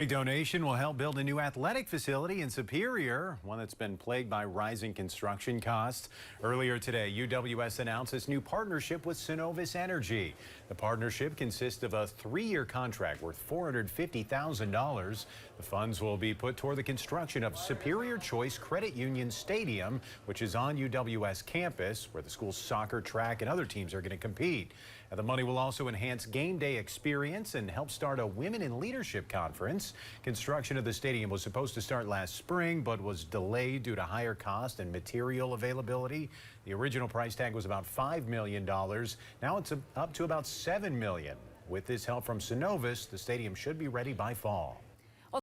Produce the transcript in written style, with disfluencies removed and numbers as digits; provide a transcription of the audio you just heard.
A donation will help build a new athletic facility in Superior, one that's been plagued by rising construction costs. Earlier today, UWS announced its new partnership with Cenovus Energy. The partnership consists of a 3-year contract worth $450,000. The funds will be put toward the construction of Superior Choice Credit Union Stadium, which is on UWS campus, where the school's soccer, track, and other teams are going to compete. And the money will also enhance game day experience and help start a Women in Leadership conference. Construction of the stadium was supposed to start last spring, but was delayed due to higher cost and material availability. The original price tag was about $5 million. Now it's up to about $7 million. With this help from Cenovus, the stadium should be ready by fall.